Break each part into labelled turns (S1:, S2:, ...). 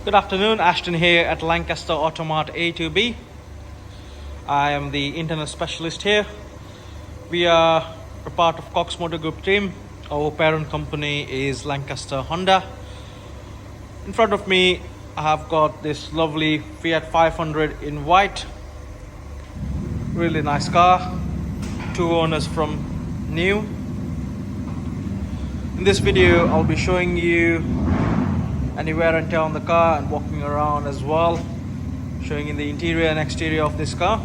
S1: Good afternoon, Ashton here at Lancaster Automart A2B. I am the internal specialist here. We are a part of Cox Motor Group team. Our parent company is Lancaster Honda. In front of me, I have got this lovely Fiat 500 in white. Really nice car. 2 owners from new. In this video, I'll be showing you any wear and tear on the car and walking around as well, showing you the interior and exterior of this car.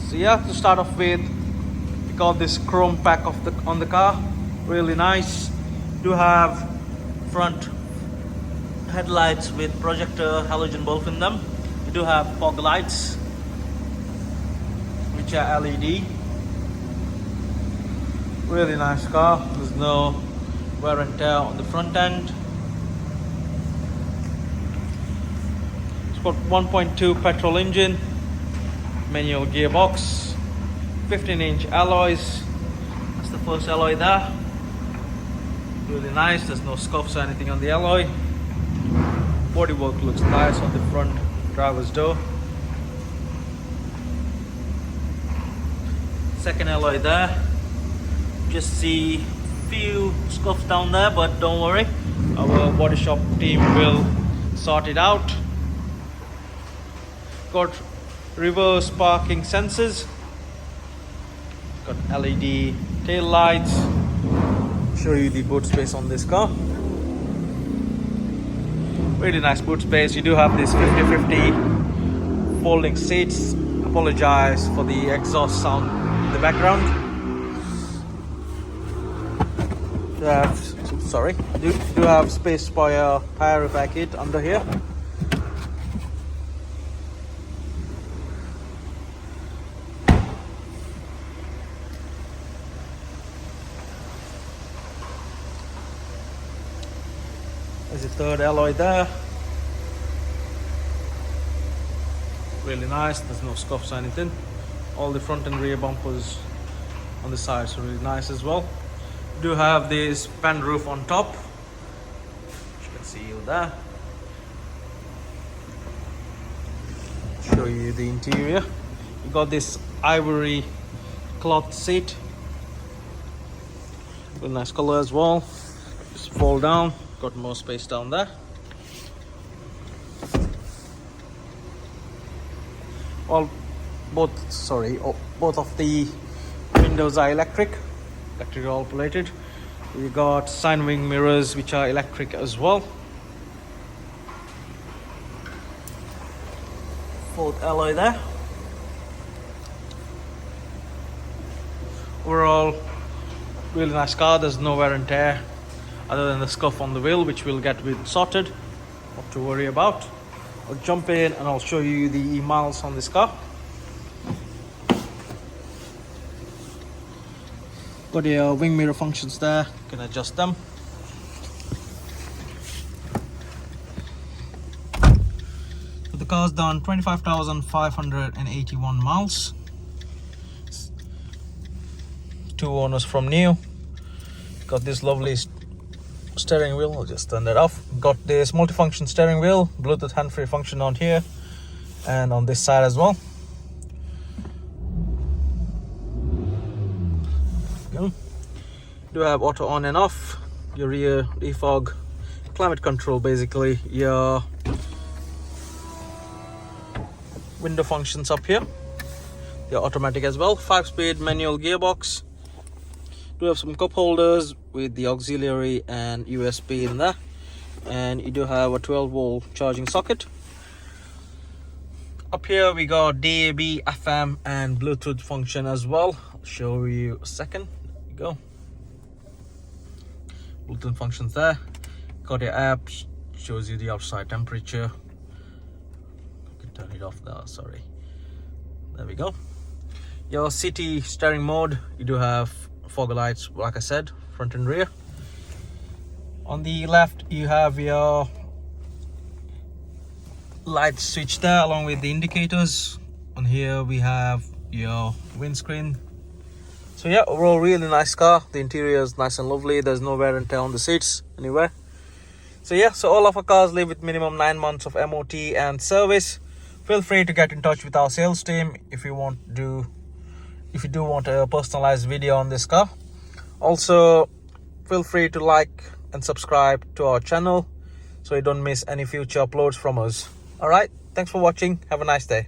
S1: So yeah, to start off with, we got this chrome pack on the car, really nice. Do have front headlights with projector halogen bulb in them. We do have fog lights which are LED. Really nice car. There's no wear and tear on the front end. Got 1.2 petrol engine, manual gearbox, 15-inch alloys. That's the first alloy there. Really nice. There's no scuffs or anything on the alloy. Bodywork looks nice on the front driver's door. Second alloy there. Just see few scuffs down there, but don't worry, our body shop team will sort it out. Got reverse parking sensors, got LED tail lights. Show you the boot space on this car. Really nice boot space. You do have this 50-50 folding seats. Apologize for the exhaust sound in the background. Do have space for your tire packet under here. There's a third alloy there. Really nice. There's no scuffs or anything. All the front and rear bumpers on the sides are really nice as well. Do have this pan roof on top, which you can see you there. Show you the interior. You got this ivory cloth seat. Really nice color as well. Just fold down. Got more space down there. Both of the windows are electric operated. We got side wing mirrors which are electric as well. Fourth alloy there. Overall, really nice car. There's no wear and tear other than the scuff on the wheel, which will get sorted, not to worry about. I'll jump in and I'll show you the miles on this car. Got your wing mirror functions there, you can adjust them. So the car's done 25,581 miles. 2 owners from new. Got this lovely steering wheel. I'll just turn that off. Got this multifunction steering wheel, Bluetooth hand-free function on here and on this side as well. Do have auto on and off, your rear defog, climate control, basically your window functions up here. They're automatic as well. 5-speed manual gearbox. Do have some cup holders with the auxiliary and USB in there, and you do have a 12-volt charging socket. Up here we got DAB, FM and Bluetooth function as well. I'll show you a second. There you go. Bluetooth functions there. Got your app, shows you the outside temperature. I can turn it off now, sorry. There we go. Your city steering mode, you do have fog lights, like I said, front and rear. On the left you have your light switch there along with the indicators. On here we have your windscreen. So yeah, overall really nice car. The interior is nice and lovely. There's no wear and tear on the seats anywhere. So yeah, so all of our cars live with minimum 9 months of MOT and service. Feel free to get in touch with our sales team if you do want a personalized video on this car. Also, feel free to like and subscribe to our channel so you don't miss any future uploads from us. All right, thanks for watching. Have a nice day.